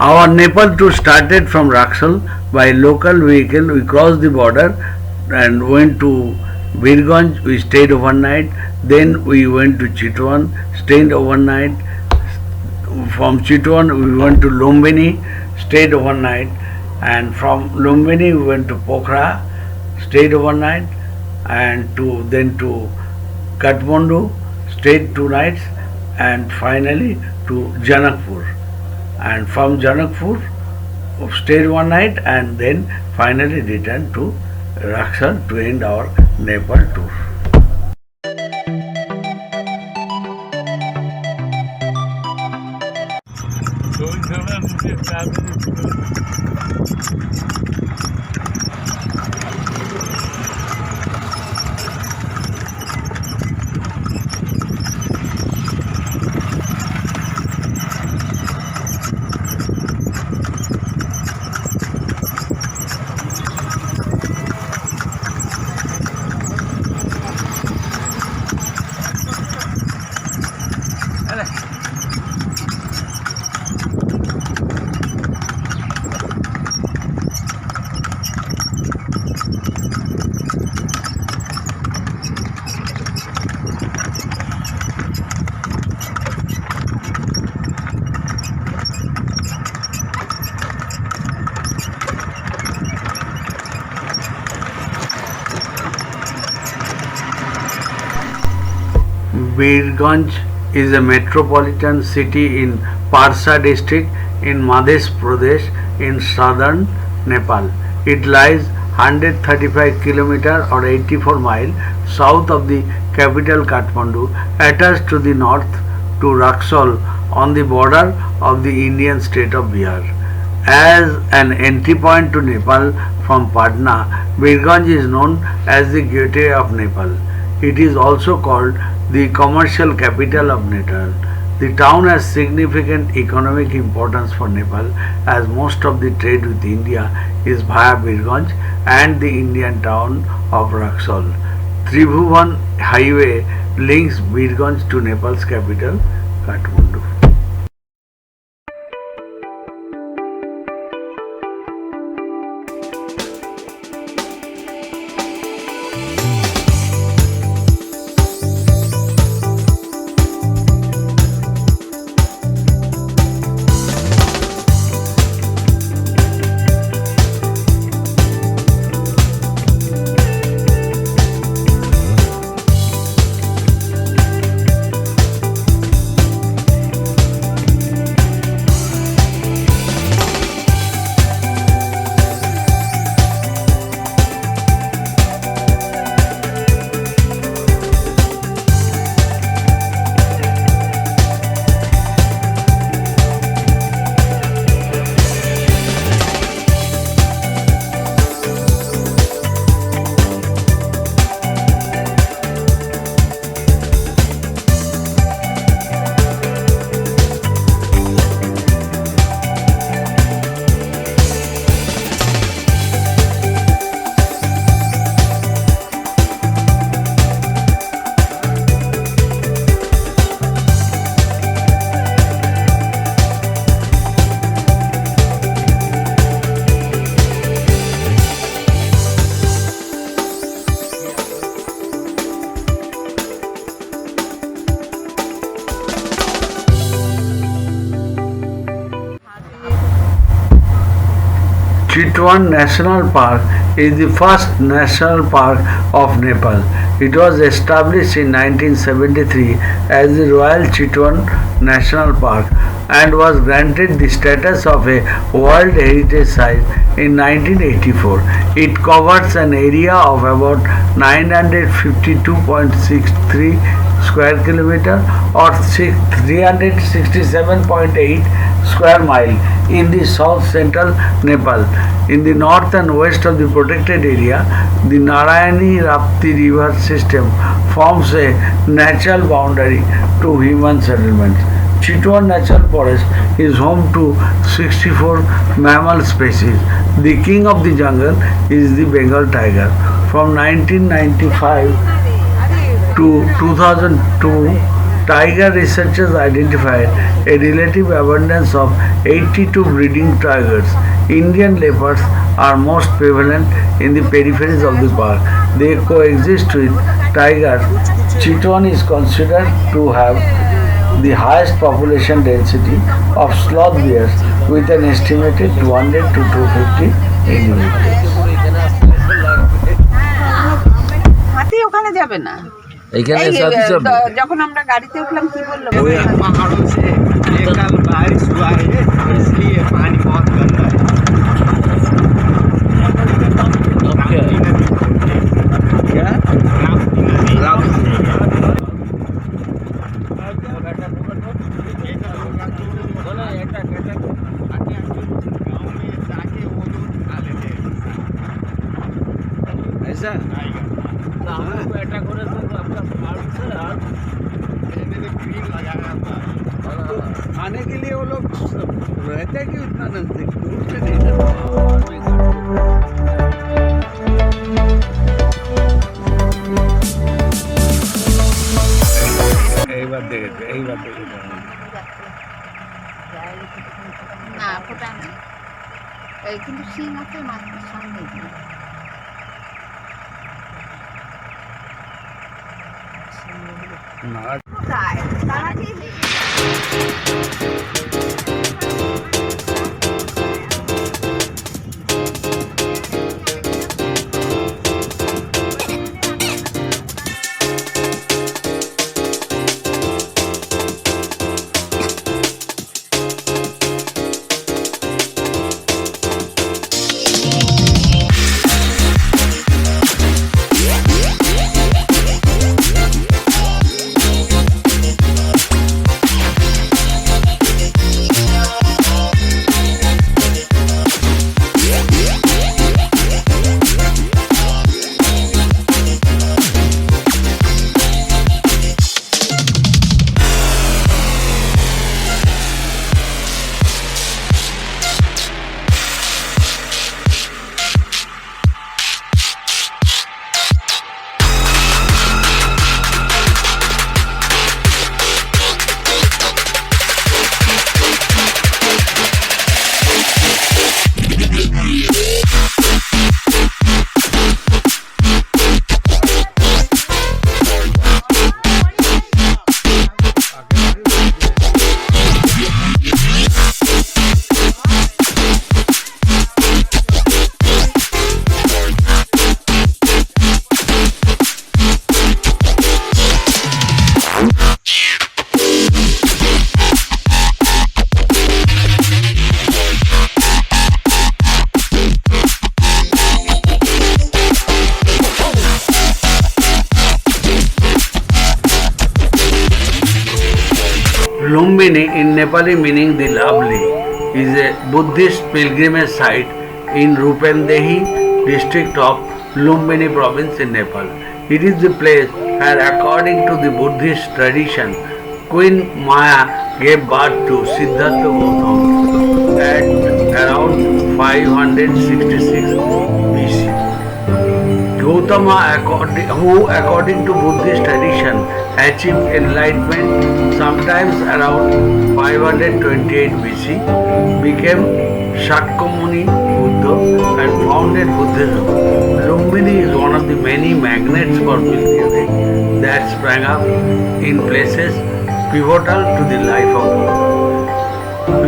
Our Nepal tour started from Raxaul by local vehicle. We crossed the border and went to Birganj. We stayed overnight. Then we went to Chitwan, stayed overnight. From Chitwan we went to Lumbini, stayed overnight. And from Lumbini we went to Pokhara, stayed overnight. And then to Kathmandu, stayed 2 nights. And finally to Janakpur. And from Janakpur stayed 1 night and then finally returned to Raxaul to end our Nepal tour. Birganj is a metropolitan city in Parsa district in Madhya Pradesh in southern Nepal. It lies 135 km or 84 miles south of the capital Kathmandu, attached to the north to Raxaul on the border of the Indian state of Bihar. As an entry point to Nepal from Patna, Birganj is known as the gateway of Nepal. It is also called the commercial capital of Nepal. The town has significant economic importance for Nepal as most of the trade with India is via Birganj and the Indian town of Raxaul. Tribhuvan Highway links Birganj to Nepal's capital, Kathmandu. Chitwan National Park is the first national park of Nepal. It was established in 1973 as the Royal Chitwan National Park and was granted the status of a World Heritage Site in 1984. It covers an area of about 952.63 square kilometer or 367.8 square mile in the south central Nepal. In the north and west of the protected area, the Naraynhiti river system forms a natural boundary to human settlements. Chitwan National Forest is home to 64 mammal species. The king of the jungle is the Bengal tiger. From 1995 to 2002, tiger researchers identified a relative abundance of 82 breeding tigers. Indian leopards are most prevalent in the peripheries of the park. They coexist with tigers. Chitwan is considered to have the highest population density of sloth bears with an estimated 200 to 250 individuals. হাতি ওখানে যাবে না এইখানে এই, সবই সব যখন আমরা গাড়িতে উঠলাম কি বললো पहाड़ों से कल बारिश हुआ है इसलिए पानी बहुत गंदा है क्या राप्ती नदी ऐसा खाने के लिए वो लोग रहते कि उतना नजदीक दूर से नहीं यही बात देखे না ফোটা না এই কিন্তু সিং আছে মাছের সামনে তারা কি Lumbini, in Nepali meaning the lovely, is a Buddhist pilgrimage site in Rupendehi district of Lumbini province in Nepal. It is the place where, according to the Buddhist tradition, Queen Maya gave birth to Siddhartha Gautam at around 566 BC. Gautama, who according to Buddhist tradition achieved enlightenment sometimes around 528 BC, became Shakyamuni Buddha and founded Buddhism. Lumbini is one of the many magnets for pilgrimage that sprang up in places pivotal to the life of Buddha.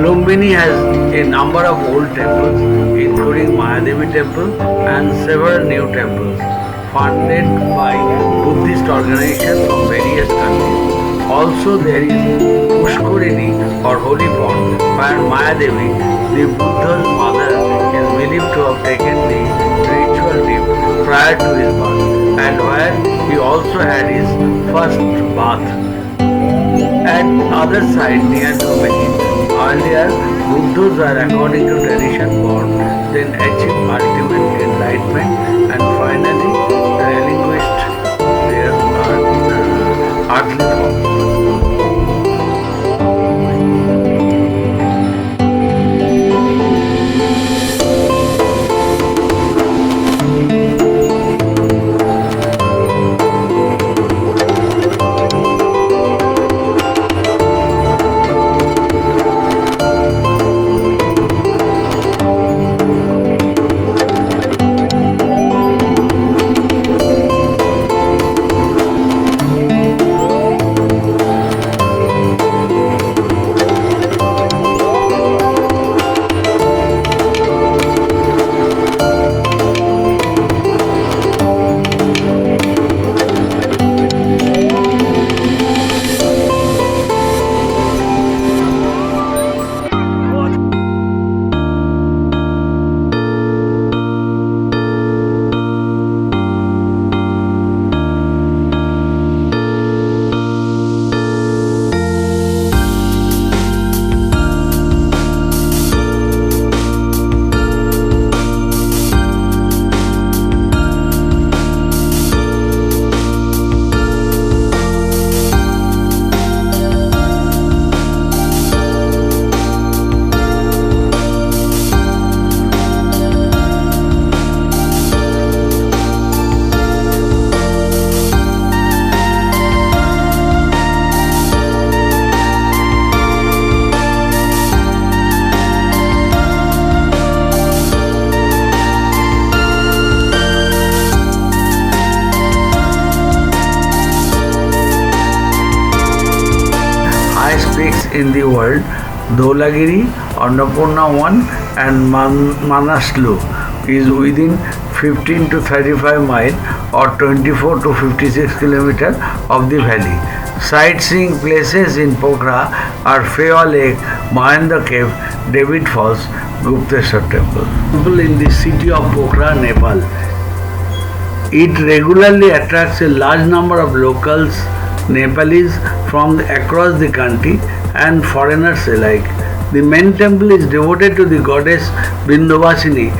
Lumbini has a number of old temples, including Mahadevi temple and several new temples, funded by Buddhist organizations from various countries. Also there is Pushkarini or holy pond, where Mahadevi, the Buddha's mother, is believed to have taken the ritual dip prior to his birth, and where he also had his first bath. At other side near Lumbini, earlier Buddhas were, according to tradition, born, then achieved ultimate enlightenment, and finally relinquished their earthly form. in the world, Dholagiri, Annapurna 1 and Manaslu is within 15 to 35 miles or 24 to 56 kilometers of the valley. Sightseeing places in Pokhara are Phewa Lake, Mahendra Cave, David Falls, Gupetswar Temple. Temple in the city of Pokhara, Nepal. It regularly attracts a large number of locals, Nepalese from across the country and foreigners alike. The main temple is devoted to the goddess Bindubasini,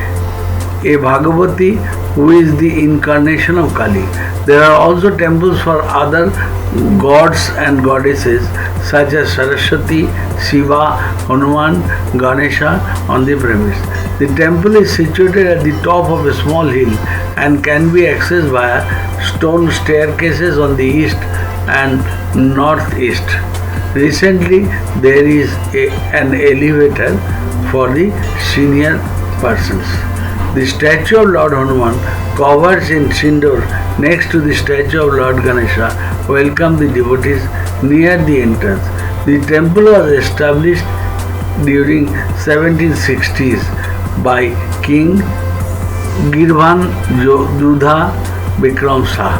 a Bhagavati who is the incarnation of Kali. There are also temples for other gods and goddesses such as Saraswati, Shiva, Hanuman, Ganesha on the premise. The temple is situated at the top of a small hill and can be accessed via stone staircases on the east and northeast. Recently, there is an elevator for the senior persons. The statue of Lord Hanuman, covered in sindoor next to the statue of Lord Ganesha, welcome the devotees near the entrance. The temple was established during 1760s by King Chitwan Buddha Vikram Shah.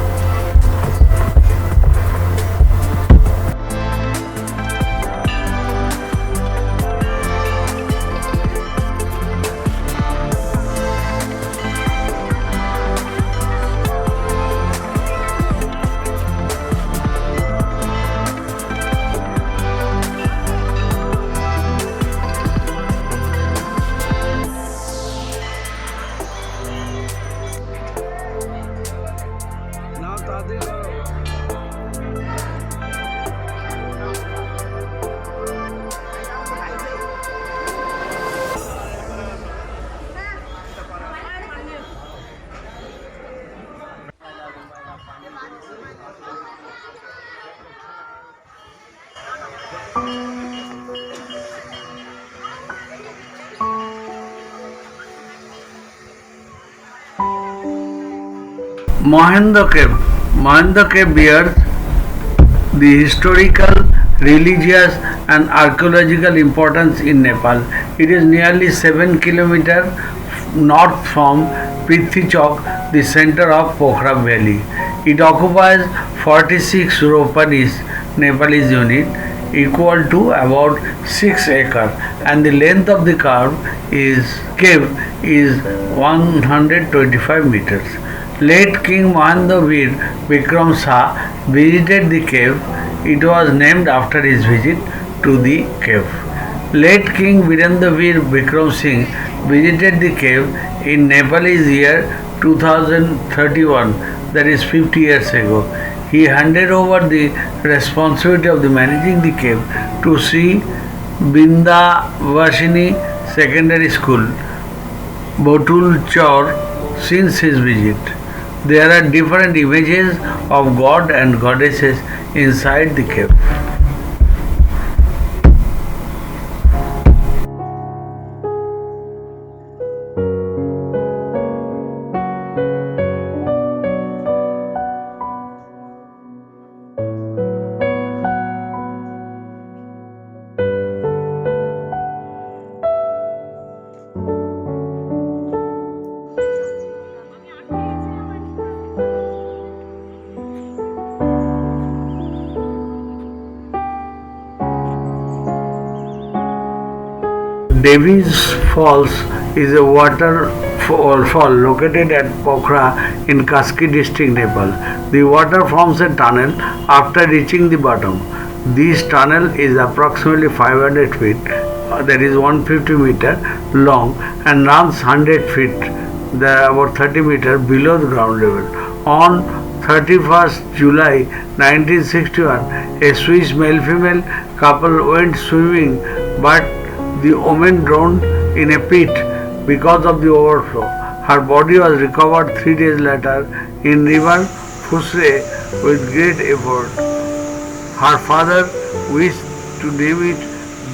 Mahendra Cave. Mahendra Cave bears the historical, religious and archaeological importance in Nepal. It is nearly 7 kilometers north from Prithvichok, the center of Pokhara Valley. It occupies 46 rupees Nepalese unit, equal to about 6 acres, and the length of the cave is 125 meters. Late King Mahendra Vikram Shah visited the cave. It was named after his visit to the cave. Late King Virendra Vikram Singh visited the cave in Nepalese year 2031, that is 50 years ago. He handed over the responsibility of the managing the cave to Sri Bindubasini Secondary School, Botulchor, since his visit. There are different images of God and goddesses inside the cave. Devi's Falls is a waterfall located at Pokhara in Kaski district, Nepal. The water forms a tunnel after reaching the bottom. This tunnel is approximately 500 feet, that is 150 meters long, and runs 100 feet, about 30 meters below the ground level. On 31st July 1961, a Swiss male-female couple went swimming, but the woman drowned in a pit because of the overflow. Her body was recovered 3 days later in river Fusre with great effort. Her father wished to name it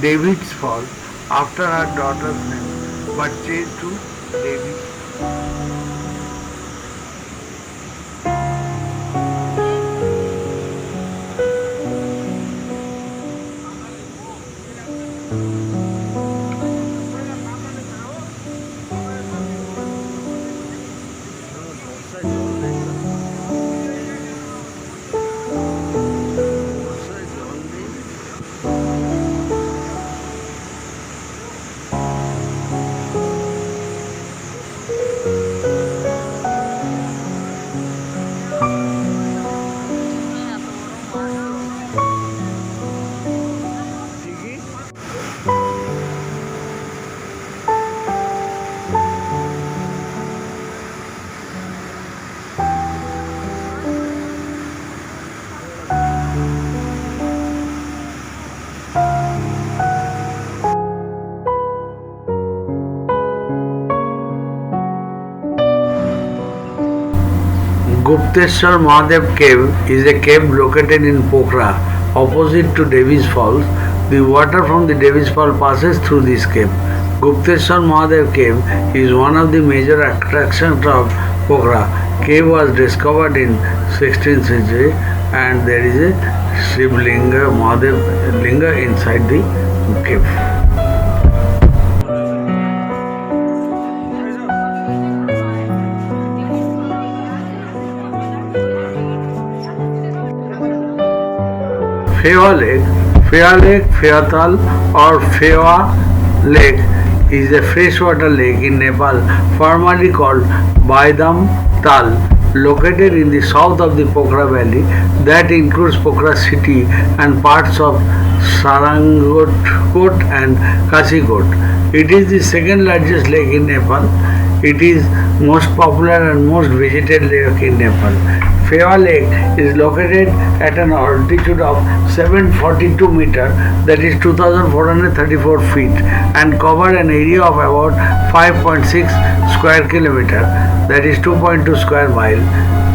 David's Fall after her daughter's name, but changed to David. Gupetswar Mahadev Cave is a cave located in Pokhara, opposite to Devi's Falls. The water from the Devi's Fall passes through this cave. Gupetswar Mahadev Cave is one of the major attractions of Pokhara. Cave was discovered in 16th century and there is a Shiv Linga, Mahadev Linga inside the cave. Phewa Lake, Phewa or Phewa Lake is a freshwater lake in Nepal, formerly called Baidam Tal, located in the south of the Pokhara valley that includes Pokhara city and parts of Sarangot and Kasikot. It is the second largest lake in Nepal. It is most popular and most visited lake in Nepal. Phewa Lake is located at an altitude of 742 meters, that is 2434 feet, and cover an area of about 5.6 square kilometer, that is 2.2 square mile.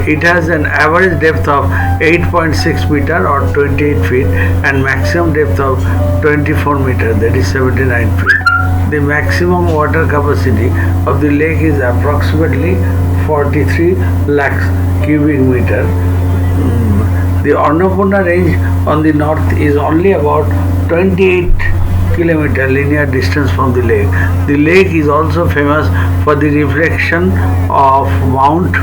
It has an average depth of 8.6 meter or 28 feet and maximum depth of 24 meter, that is 79 feet. The maximum water capacity of the lake is approximately 43 lakhs cubic meter. The Annapurna range on the north is only about 28 kilometer linear distance from the lake. The lake is also famous for the reflection of Mount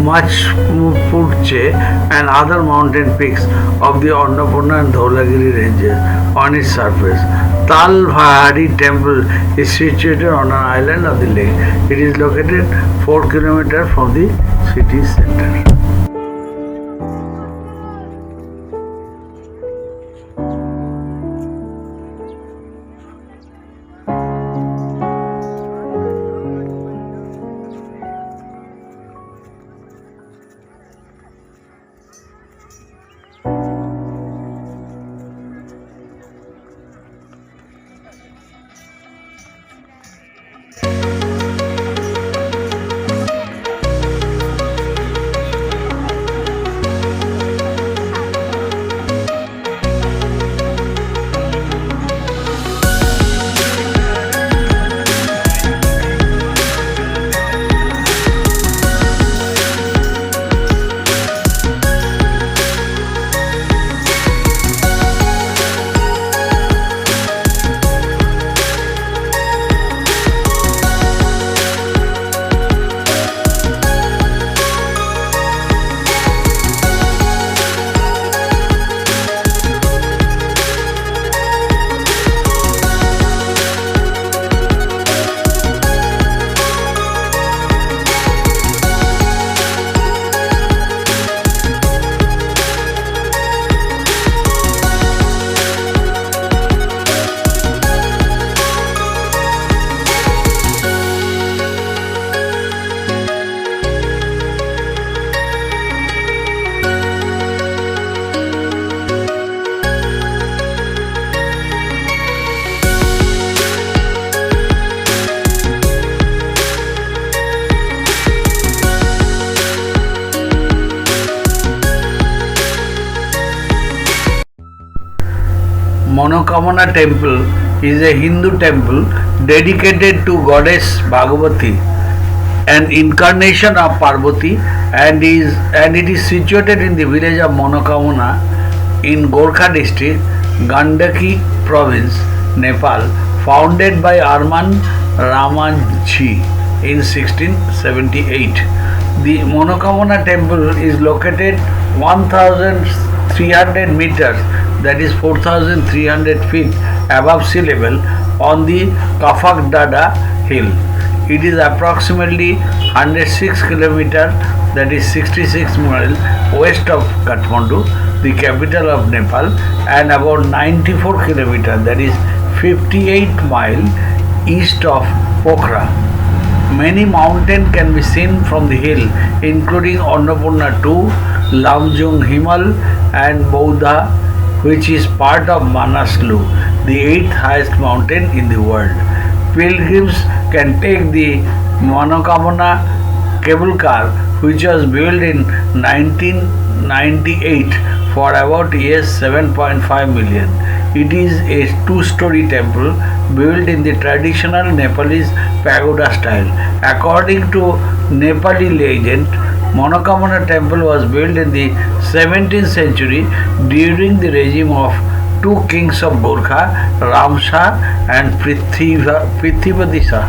Machmupurche and other mountain peaks of the Annapurna and Dhaulagiri ranges on its surface. Tal Bhahari temple is situated on an island of the lake. It is located 4 kilometers from the city center. Monokamana temple is a Hindu temple dedicated to goddess Bhagavati, an incarnation of Parvati, and it is situated in the village of Monokamana in Gorkha district, Gandaki province, Nepal, founded by Arman Ramanji in 1678. The Monokamana temple is located 1300 meters, that is 4300 feet above sea level on the Kafakdada hill. It is approximately 106 kilometers, that is 66 miles west of Kathmandu, the capital of Nepal, and about 94 kilometers, that is 58 miles east of Pokhara. Many mountains can be seen from the hill, including Annapurna 2, Lamjung Himal, and Buddha, which is part of Manaslu, the 8th highest mountain in the world. Pilgrims can take the Monokamana cable car, which was built in 1998 for about $7.5 million. It is a two-story temple built in the traditional Nepalese pagoda style. According to Nepali legend, Monokamana temple was built in the 17th century during the regime of two kings of Gorkha, Ramsa and Prithivadisa.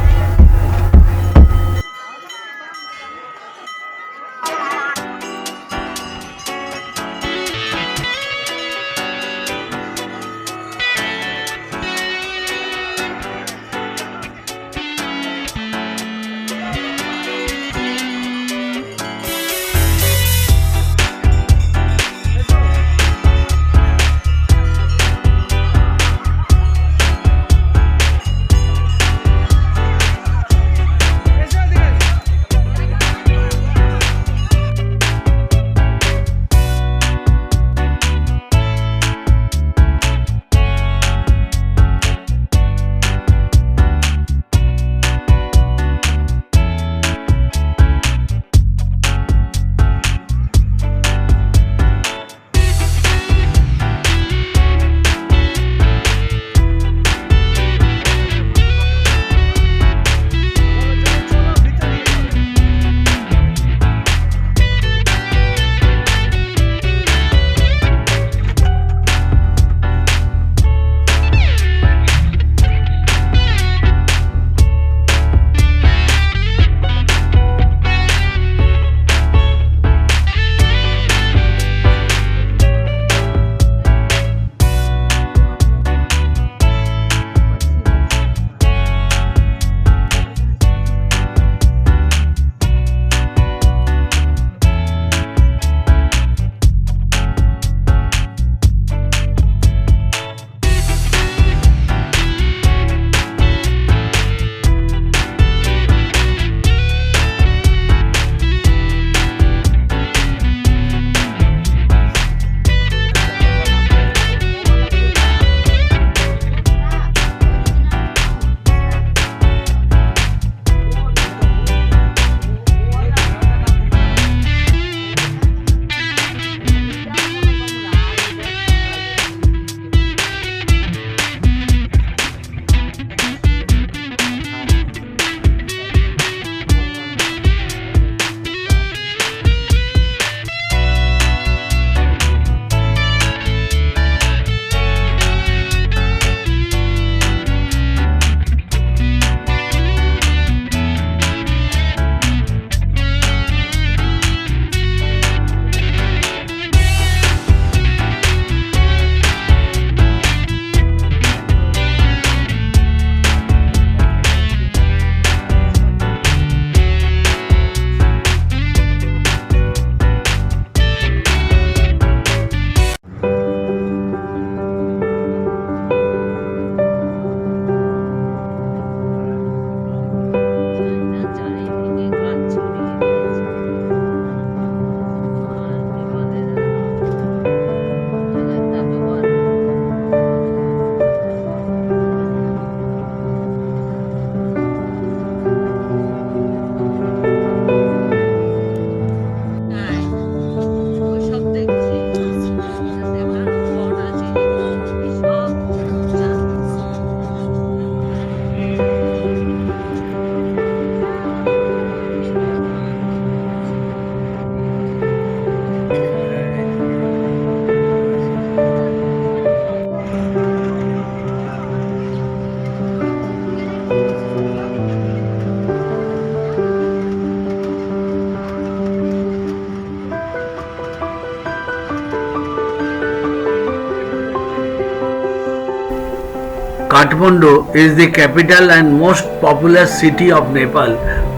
Kathmandu is the capital and most populous city of Nepal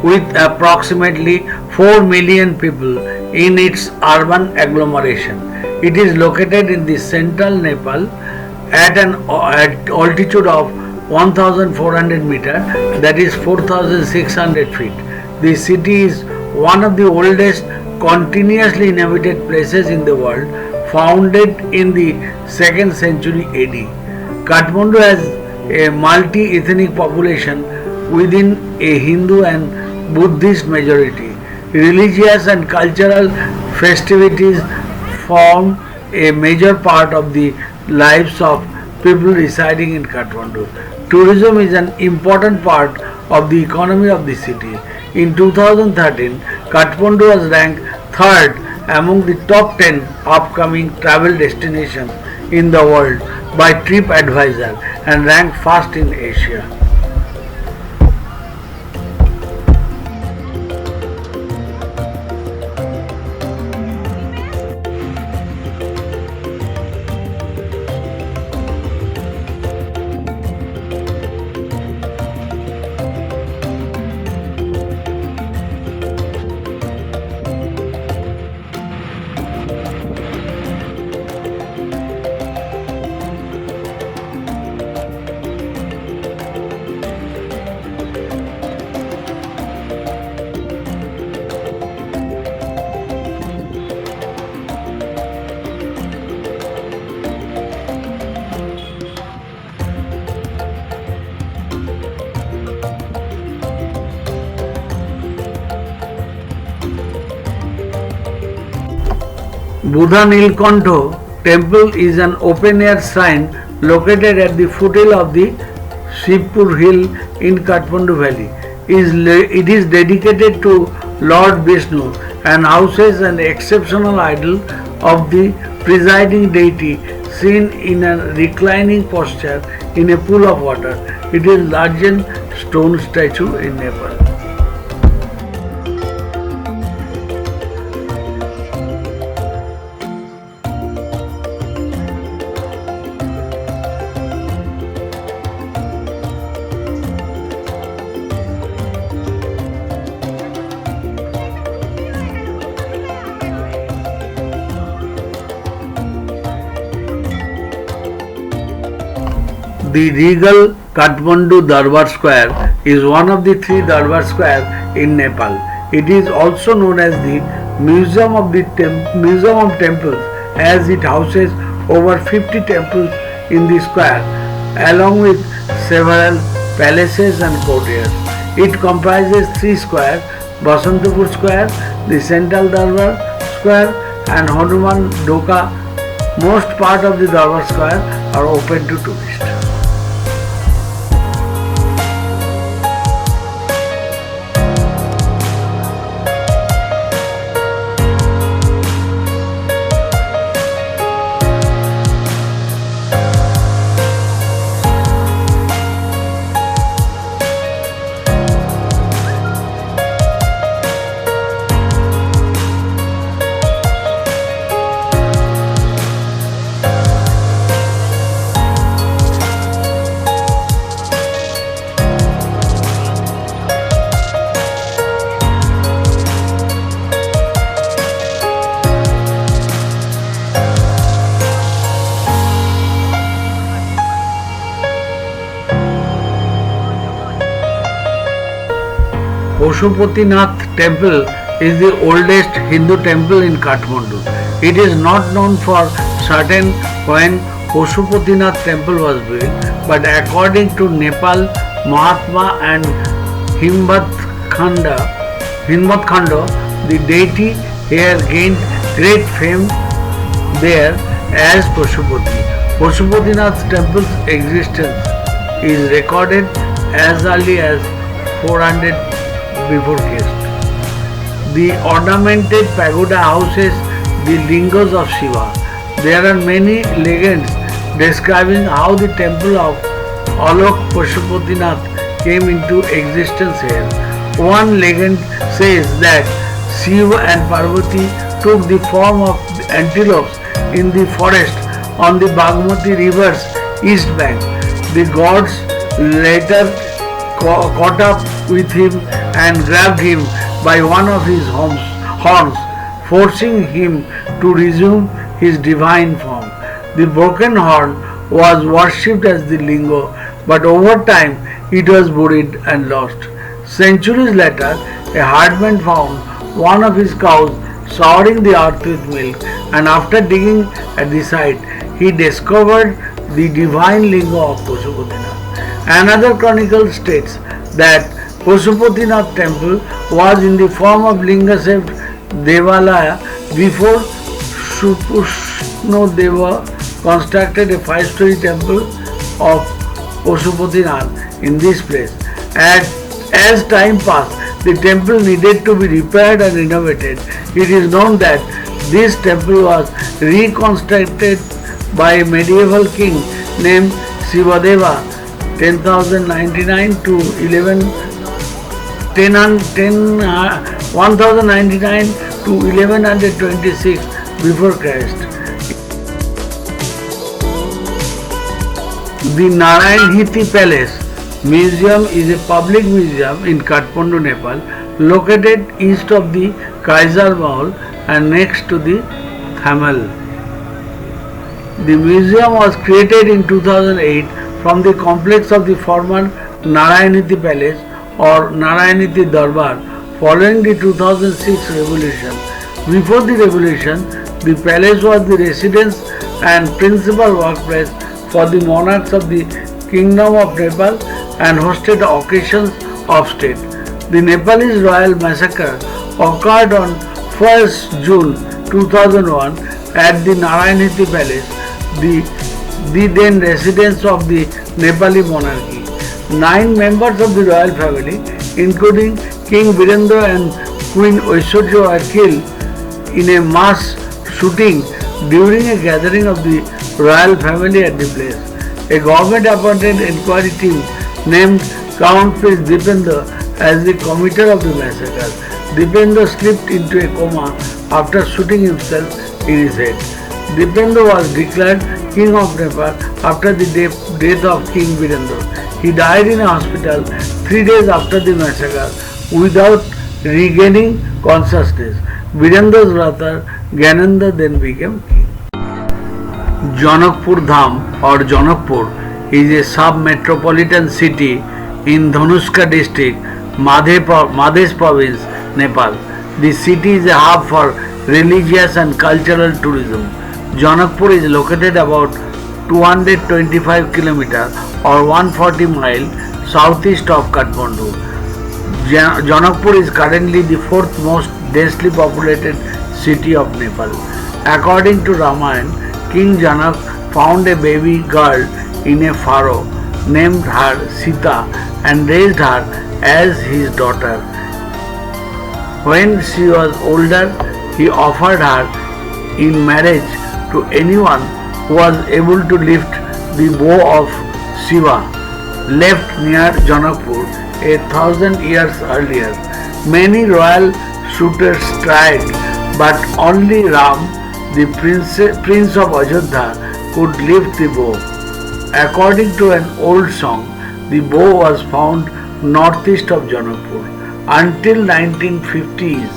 with approximately 4 million people in its urban agglomeration. It is located in the central Nepal at an altitude of 1400 meters, that is 4600 feet. The city is one of the oldest continuously inhabited places in the world, founded in the 2nd century AD. Kathmandu has a multi-ethnic population within a Hindu and Buddhist majority. Religious and cultural festivities form a major part of the lives of people residing in Kathmandu. Tourism is an important part of the economy of the city. In 2013, Kathmandu was ranked third among the top 10 upcoming travel destinations in the world by TripAdvisor and ranked first in Asia. Buranilkantha temple is an open-air shrine located at the foothill of the Shivpur hill in Kathmandu valley. It is dedicated to Lord Vishnu and houses an exceptional idol of the presiding deity seen in a reclining posture in a pool of water. It is the largest stone statue in Nepal. The regal Kathmandu Darbar Square is one of the three Darbar Squares in Nepal. It is also known as the Museum of Temples as it houses over 50 temples in the square along with several palaces and courtyards. It comprises three squares: Basantapur Square, the Central Darbar Square and Hanuman Doka. Most part of the Darbar Square are open to tourists. Pashupatinath temple is the oldest Hindu temple in Kathmandu. It is not known for certain when Pashupatinath temple was built, but according to Nepal Mahatma and Himmatkhanda, the deity here gained great fame there as Pashupati. Pashupatinath temple's existence is recorded as early as 400 before Christ. The ornamented pagoda houses the lingams of Shiva. There are many legends describing how the temple of Alok Pashupatinath came into existence here. One legend says that Shiva and Parvati took the form of antelopes in the forest on the Bagmati river's east bank. The gods later caught up with him and grabbed him by one of his horns, forcing him to resume his divine form. The broken horn was worshipped as the lingo, but over time it was buried and lost. Centuries later, a herdman found one of his cows souring the earth with milk, and after digging at the site, he discovered the divine lingo of Pashupatinath. Another chronicle states that Pashupatinath temple was in the form of linga shaped devalaya before Supushno constructed a 5-story temple of Pashupatinath in this place. As time passed, the temple needed to be repaired and renovated. It is known that this temple was reconstructed by a medieval king named Sivadeva 1099 to 1126 before Christ. The Naraynhiti Palace Museum is a public museum in Kathmandu, Nepal, located east of the Kaiser Mahal and next to the Thamel. The museum was created in 2008 from the complex of the former Naraynhiti Palace or Naraynhiti Darbar following the 2006 revolution. Before the revolution, the palace was the residence and principal workplace for the monarchs of the Kingdom of Nepal and hosted occasions of state. The Nepalese royal massacre occurred on 1st June 2001 at the Naraynhiti Palace, the then residence of the Nepali monarchy. 9 members of the royal family, including King Birendra and Queen Aishwarya, were killed in a mass shooting during a gathering of the royal family at the place. A government-appointed inquiry team named Crown Prince Dipendra as the committer of the massacre. Dipendra slipped into a coma after shooting himself in his head. Dipendra was declared King of Nepal after the death of King Birendra. He died in a hospital 3 days after the massacre without regaining consciousness. Birendra's brother Gyanendra then became king. Janakpur Dham or Janakpur is a sub-metropolitan city in Dhanushka district, Madhya province, Nepal. The city is a hub for religious and cultural tourism. Janakpur is located about 225 km or 140 miles southeast of Kathmandu. Janakpur is currently the 4th most densely populated city of Nepal. According to Ramayana, King Janak found a baby girl in a furrow, named her Sita and raised her as his daughter. When she was older, he offered her in marriage to anyone who was able to lift the bow of Shiva, left near Janakpur 1,000 years earlier. Many royal suitors tried, but only Ram, the prince of Ajodhya, could lift the bow. According to an old song, the bow was found northeast of Janakpur. Until 1950s,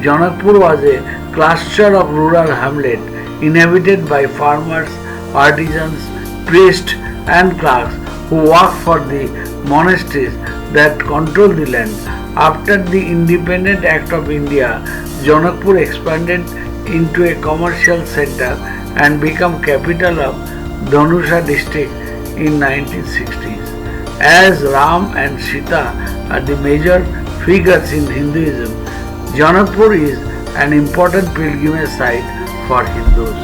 Janakpur was a cluster of rural hamlet inhabited by farmers, artisans, priests and clerks who worked for the monasteries that controlled the land. After the Independent Act of India, Janakpur expanded into a commercial center and became capital of Dhanusha district in 1960s. As Ram and Sita are the major figures in Hinduism, Janakpur is an important pilgrimage site for Hindus.